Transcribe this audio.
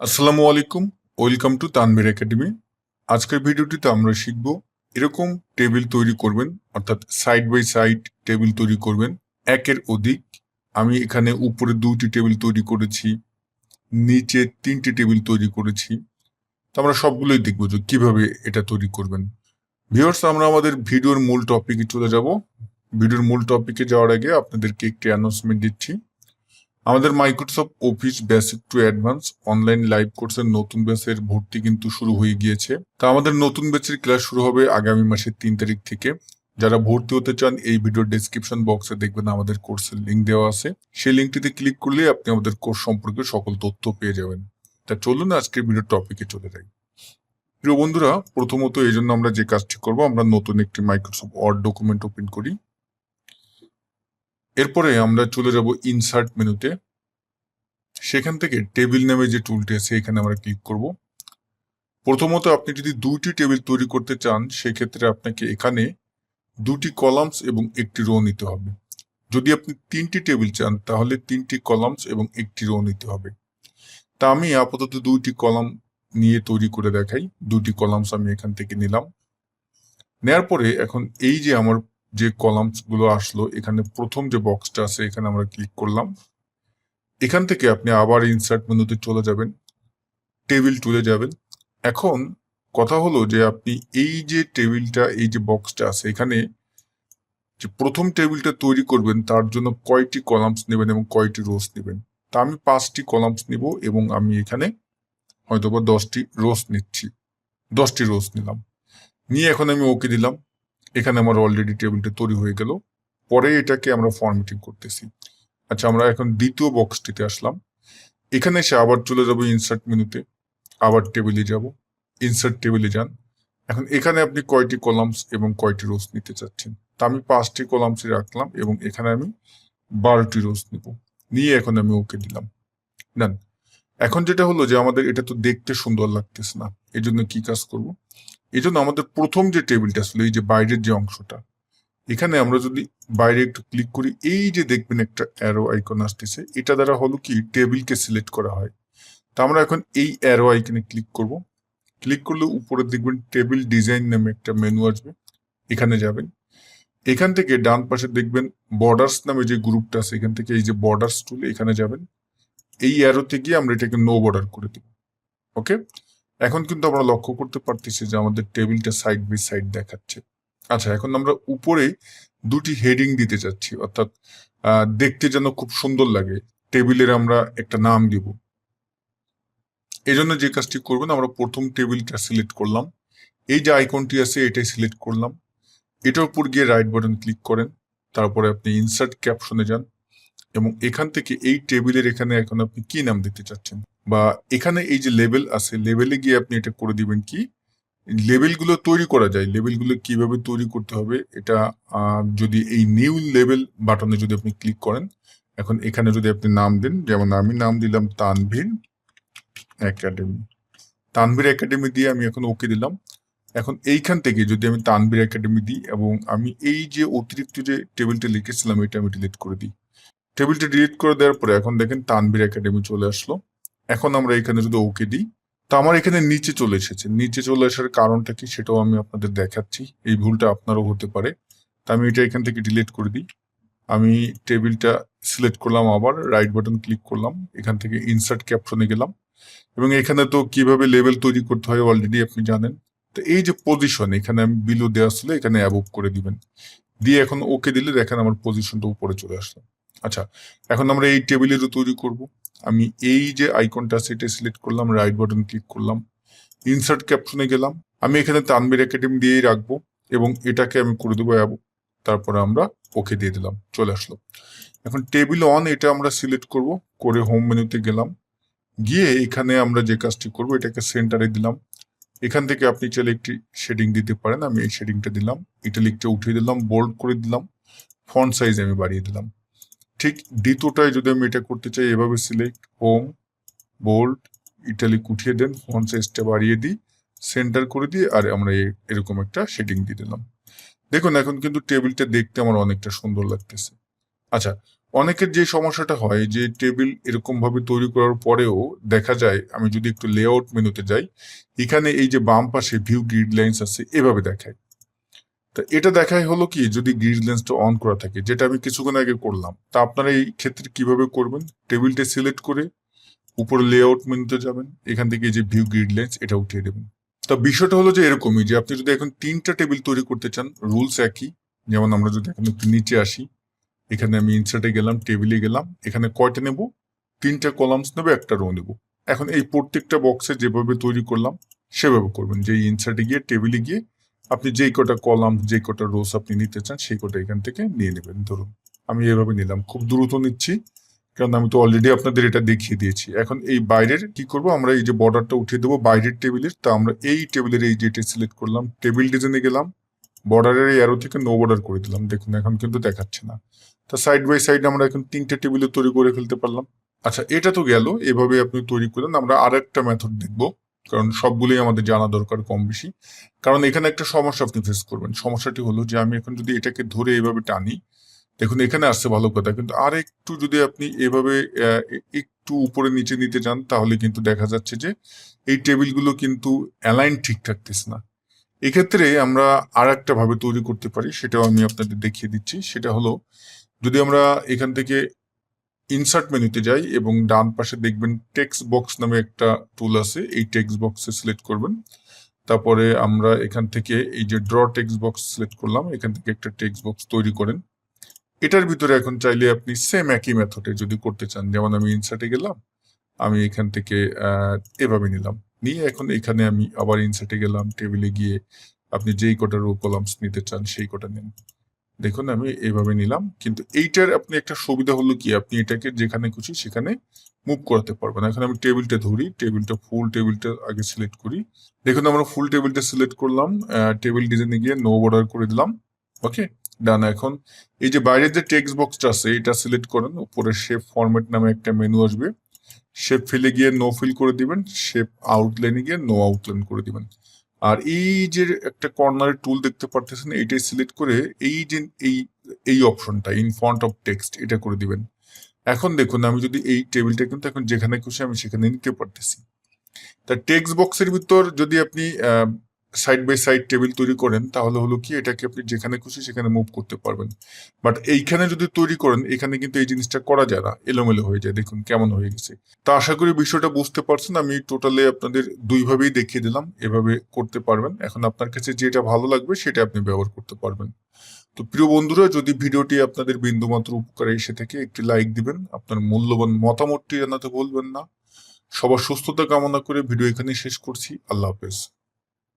আসসালামু আলাইকুম, welcome to Tanvir academy. আজকের ভিডিওটিতে আমরা শিখব এরকম টেবিল তৈরি করবেন, অর্থাৎ সাইড বাই সাইড টেবিল তৈরি করবেন একের অধিক। আমি এখানে উপরে 2টি টেবিল তৈরি করেছি, নিচে 3টি টেবিল তৈরি করেছি। তো আমরা সবগুলোই দেখবো যে কিভাবে এটা তৈরি করবেন। ভিউয়ার্স, আমরা আমাদের ভিডিওর মূল টপিকে চলে যাব। ভিডিওর মূল টপিকে যাওয়ার আগে আপনাদেরকে একটি অ্যানাউন্সমেন্ট দিচ্ছি। আমাদের Microsoft office basic to advance online live কোর্সের নতুন ব্যাচের ভর্তি কিন্তু শুরু হয়ে গিয়েছে। তা আমাদের নতুন ব্যাচের ক্লাস শুরু হবে আগামী মাসের 3 তারিখ থেকে। যারা ভর্তি হতে চান, এই ভিডিওর ডেসক্রিপশন বক্সে দেখবেন আমাদের কোর্সের লিঙ্ক দেওয়া আছে। সেই লিঙ্কটিতে ক্লিক করলে আপনি আমাদের কোর্স সম্পর্কে সকল তথ্য পেয়ে যাবেন। তা চলুন আজকের ভিডিওর টপিকে চলে যাই। প্রিয় বন্ধুরা, প্রথমত এই জন্য আমরা যে কাজটি করব, আমরা নতুন একটি মাইক্রোসফট ওয়ার্ড ডকুমেন্ট ওপেন করি। এরপরে আমরা চলে যাব ইনসার্ট মেনুতে। সেখান থেকে টেবিল নামে যে টুলটি আছে এখানে আমরা ক্লিক করব। প্রথমত আপনি যদি 2টি টেবিল তৈরি করতে চান, সেক্ষেত্রে আপনাকে এখানে 2টি কলামস এবং একটি রো নিতে হবে। যদি আপনি 3টি টেবিল চান, তাহলে 3টি কলামস এবং একটি রো নিতে হবে। তা আমি আপাতত 2টি কলাম নিয়ে তৈরি করে দেখাই। 2টি কলামস আমি এখান থেকে নিলাম। নেয়ার পরে এখন এই যে আমার যে কলামস গুলো আসলো, এখানে প্রথম যে বক্সটা আছে এখানে আমরা ক্লিক করলাম। এখান থেকে আপনি আবার ইনসার্ট মেনুতে চলে যাবেন, টেবিল টুলে যাবেন। এখন কথা হলো যে আপনি এই যে টেবিলটা, এই যে বক্সটা আছে এখানে যে প্রথম টেবিলটা তৈরি করবেন, তার জন্য কয়টি কলামস নেবেন এবং কয়টি রোস নেবেন। তা আমি 5টি কলামস নিব এবং আমি এখানে হয়তোবা 10টি রোস নিচ্ছি। 10টি রোস নিলাম, নিয়ে এখন আমি ওকে দিলাম। এখানে আমার অলরেডি টেবিলটা তৈরি হয়ে গেল। পরে এটাকে আমরা ফরম্যাটিং করতেছি। আচ্ছা, আমরা এখন দ্বিতীয় বক্সটিতে আসলাম। এখানে এসে আবার চলে যাবো ইনসার্ট মেনুতে, আবার টেবিলে যাব, ইনসার্ট টেবিলে যান। এখন এখানে আপনি কয়টি কলামস এবং কয়টি রোস নিতে চাচ্ছেন। তা আমি 5টি কলামস রাখলাম এবং এখানে আমি 12টি রোস নিব, নিয়ে এখন আমি ওকে দিলাম। দেন এখন যেটা হলো যে আমাদের এটা তো দেখতে সুন্দর লাগতেছে না, এই জন্য কি কাজ করব, এই জন্য আমাদের প্রথম যে টেবিলটা আসলে এই যে বাইরের যে অংশটা, এখানে আমরা যদি বাইরে একটু ক্লিক করি, এই যে দেখবেন একটা অ্যারো আইকন আসতেছে, এটা দ্বারা হলো কি টেবিলকে সিলেক্ট করা হয়। তা আমরা এখন এই অ্যারো আইকনে ক্লিক করব। ক্লিক করলে উপরে দেখবেন টেবিল ডিজাইন নামে একটা মেনু আসবে, এখানে যাবেন। এখান থেকে ডান পাশে দেখবেন বর্ডার্স নামে যে গ্রুপটা আছে, এখান থেকে এই যে বর্ডার্স টুল, এখানে যাবেন। এই অ্যারোতে গিয়ে আমরা এটাকে নো বর্ডার করে দেব। ওকে, এখন কিন্তু আমরা লক্ষ্য করতে পারতেছি যে আমাদের টেবিলটা সাইড বাই সাইড দেখাচ্ছে। আচ্ছা, এখন আমরা উপরে 2টি হেডিং দিতে চাচ্ছি, অর্থাৎ দেখতে যেন খুব সুন্দর লাগে। টেবিলের আমরা একটা নাম দিব। এই জন্য যে কাজটি করবেন, আমরা প্রথম টেবিলটা সিলেক্ট করলাম, এই যে আইকনটি আছে এটাই সিলেক্ট করলাম। এটার উপর গিয়ে রাইট বাটন ক্লিক করেন, তারপরে আপনি ইনসার্ট ক্যাপশনে যান এবং এখান থেকে এই টেবিলের এখানে এখন আপনি কি নাম দিতে চাচ্ছেন, বা এখানে এই যে লেবেল আছে, লেবেলে গিয়ে আপনি এটা করে দিবেন কি, লেবেলগুলো তৈরি করা যায়। লেবেলগুলো কিভাবে তৈরি করতে হবে এটা যদি এই নিউ লেবেল বাটনে যদি আপনি ক্লিক করেন, এখন এখানে যদি আপনি নাম দেন, যেমন আমি নাম দিলাম তানভীর একাডেমি। তানভীর একাডেমি দিয়ে আমি এখন ওকে দিলাম। এখন এইখান থেকে যদি আমি তানভীর একাডেমি দিই এবং আমি এই যে অতিরিক্ত যে টেবিলটা লিখেছিলাম এটা আমি ডিলিট করে দিই। টেবিলটা ডিলিট করে দেওয়ার পরে এখন দেখেন তানভীর একাডেমি চলে আসলো। এখন আমরা এখানে যদি ওকে দিই, তো আমার এখানে নিচে চলে এসেছে। নিচে চলে আসার কারণটা কি সেটাও আমি আপনাদের দেখাচ্ছি, এই ভুলটা আপনারও হতে পারে। তা আমি এটা এখান থেকে ডিলিট করে দিই। আমি টেবিলটা সিলেক্ট করলাম, আবার রাইট বাটন ক্লিক করলাম, এখান থেকে ইনসার্ট ক্যাপশনে গেলাম এবং এখানে তো কিভাবে লেভেল তৈরি করতে হয় অলরেডি আপনি জানেন। তো এই যে পজিশন, এখানে আমি বিলো দেওয়া ছিল, এখানে অ্যাবভ করে দিবেন। দিয়ে এখন ওকে দিলে দেখেন আমার পজিশনটা উপরে চলে আসলো। আচ্ছা, এখন আমরা এই টেবিলেরও তৈরি করব। আমি এই যে আইকনটা আছে এটা সিলেক্ট করলাম, রাইট বাটন ক্লিক করলাম, ইনসার্ট ক্যাপশনে গেলাম। আমি এখানে তানভীর একাডেমি দিয়েই রাখবো এবং এটাকে আমি করে দেবো অ্যাবভ। তারপরে আমরা ওকে দিয়ে দিলাম, চলে আসলো। এখন টেবিল অন এটা আমরা সিলেক্ট করব, করে হোম মেনুতে গেলাম, গিয়ে এখানে আমরা যে কাজটি করব এটাকে সেন্টারে দিলাম। এখান থেকে আপনি চাইলে একটি শেডিং দিতে পারেন, আমি এই শেডিংটা দিলাম, ইটালিকটা উঠিয়ে দিলাম, বোল্ড করে দিলাম, ফন্ট সাইজ আমি বাড়িয়ে দিলাম। ঠিক দ্বিতীয়টায় যদি আমি এটা করতে চাই, এভাবে সিলেক্ট, হোম, বোল্ড, ইটালিক উঠিয়ে দেন, ফন্ট সাইজটা বাড়িয়ে দিই, সেন্টার করে দিই, আর আমরা এরকম একটা শেডিং দিয়ে দিলাম। দেখুন এখন কিন্তু টেবিলটা দেখতে আমার অনেকটা সুন্দর লাগতেছে। আচ্ছা, অনেকের যে সমস্যাটা হয় যে টেবিল এরকম ভাবে তৈরি করার পরেও দেখা যায়, আমি যদি একটু লেআউট মেনুতে যাই, এখানে এই যে বাম পাশে ভিউ গ্রিড লাইনস আছে এভাবে দেখায়। তা এটা দেখায় হলো কি, যদি গ্রিড লেন্সটা অন করা থাকে, যেটা আমি কিছুক্ষণ আগে করলাম। তা আপনারা এই ক্ষেত্রে কিভাবে করবেন, টেবিলটা সিলেক্ট করে উপরে লেআউট মেনুতে যাবেন, এখান থেকে এই যে ভিউ গ্রিড লেন্স এটা উঠিয়ে দেবেন। তা বিষয়টা হলো যে এরকমই, যে আপনি যদি এখন 3টা টেবিল তৈরি করতে চান, রুলস একই। যেমন আমরা যদি এখন একটু নিচে আসি, এখানে আমি ইনসার্টে গেলাম, টেবিলে গেলাম, এখানে কয়টা নেব, 3টা কলামস নেব, একটা রো নেব। এখন এই প্রত্যেকটা বক্সে যেভাবে তৈরি করলাম সেভাবে করবেন, যে ইনসার্টে গিয়ে টেবিলে গিয়ে আপনি যেই কটা কলাম যেই কটা রোস আপনি নিতে চান সেই কটা এখান থেকে নিয়ে নেবেন। ধরুন আমি এভাবে নিলাম, খুব দ্রুত নিচ্ছি কারণ আমি তো অলরেডি আপনাদের এটা দেখিয়ে দিয়েছি। এখন এই বাইরের কি করব, আমরা এই যে বর্ডারটা উঠিয়ে দেবো বাইরের টেবিলের। তা আমরা এই টেবিলের এই যেটা সিলেক্ট করলাম, টেবিল ডিজাইনে গেলাম, বর্ডারের অ্যারো থেকে নো বর্ডার করে দিলাম। দেখুন এখন কিন্তু দেখাচ্ছে না। তা সাইড বাই সাইড আমরা এখন 3টে টেবিলে তৈরি করে ফেলতে পারলাম। আচ্ছা, এটা তো গেল, এভাবে আপনি তৈরি করেন। আমরা আর একটা মেথড দেখবো, কারণ সবগুলোই আমাদের জানা দরকার কম বেশি। কারণ এখানে একটা সমস্যা আপনি ফেস করবেন। সমস্যাটি হলো যে আমি এখন যদি এটাকে ধরে এভাবে টানি, দেখুন এখানে আসছে ভালো কথা, কিন্তু আর একটু যদি আপনি এভাবে একটু উপরে নিচে নিতে চান, তাহলে কিন্তু দেখা যাচ্ছে যে এই টেবিলগুলো কিন্তু অ্যালাইন ঠিক থাকতেছে না। এক্ষেত্রে আমরা আর একটা ভাবে তৈরি করতে পারি, সেটাও আমি আপনাদের দেখিয়ে দিচ্ছি। সেটা হলো, যদি আমরা এখান থেকে ইনসার্ট মেনুতে যাই এবং ডান পাশে দেখবেন টেক্সট বক্স নামে একটা টুল আছে, এই টেক্সট বক্সে সিলেক্ট করবেন। তারপরে আমরা এখান থেকে এই যে ড্র টেক্সট বক্স সিলেক্ট করলাম, এখান থেকে একটা টেক্সট বক্স তৈরি করেন। এটার ভিতরে এখন চাইলে আপনি সেম একই মেথডে যদি করতে চান, যেমন আমি ইনসার্টে গেলাম, আমি এখান থেকে এভাবে নিলাম, নিয়ে এখন এখানে আমি আবার ইনসার্টে গেলাম, টেবিলে গিয়ে আপনি যেই কটা রো কলামস নিতে চান সেই কটা নিন। দেখুন আমি এভাবে নিলাম, কিন্তু এইটার আপনি একটা সুবিধা হলো কি, আপনি এটাকে যেখানে খুশি সেখানে মুভ করাতে পারবেন। এখন আমি টেবিলটা ধরি, টেবিলটা ফুল টেবিলটা আগে সিলেক্ট করি। দেখুন আমরা ফুল টেবিলটা সিলেক্ট করলাম, টেবিল ডিজাইনে গিয়ে নো বর্ডার করে দিলাম। ওকে, ডান। এখন এই যে বাইরের যে টেক্সট বক্সটা আছে এটা সিলেক্ট করেন, উপরে শেপ ফরম্যাট নামে একটা মেনু আসবে, শেপ ফিলে গিয়ে নো ফিল করে দিবেন, শেপ আউটলাইনে গিয়ে নো আউটলাইন করে দিবেন। আর এই যে একটা কর্নারের টুল দেখতে পারতেছেন, এইটাই সিলেক্ট করে এই যে এই এই অপশনটা ইন ফ্রন্ট অফ টেক্সট এটা করে দিবেন। এখন দেখুন আমি যদি এই টেবিলটা কিন্তু এখন যেখানে খুশি আমি সেখানে নিতে পারতেছি। তা টেক্সট বক্সের ভিতর যদি আপনি সাইড বাই সাইড টেবিল তৈরি করেন, তাহলে হলো কি এটাকে আপনি যেখানে খুশি সেখানে মুভ করতে পারবেন। বাট এইখানে যদি তৈরি করেন, এখানে কিন্তু এই জিনিসটা করা যায় না, এলোমেলো হয়ে যায়। দেখুন কেমন হয়ে গেছে। তা আশা করি বিষয়টা বুঝতে পারছেন। আমি টোটালি আপনাদের দুইভাবেই দেখিয়ে দিলাম, এভাবে করতে পারবেন। এখন আপনার কাছে যেটা ভালো লাগবে সেটা আপনি ব্যবহার করতে পারবেন। তো প্রিয় বন্ধুরা, যদি ভিডিওটি আপনাদের বিন্দুমাত্র উপকারে এসে থাকে, একটি লাইক দিবেন, আপনার মূল্যবান মতামতটি জানাতে ভুলবেন না। সবার সুস্থতা কামনা করে ভিডিও এখানে শেষ করছি। আল্লাহ হাফেজ।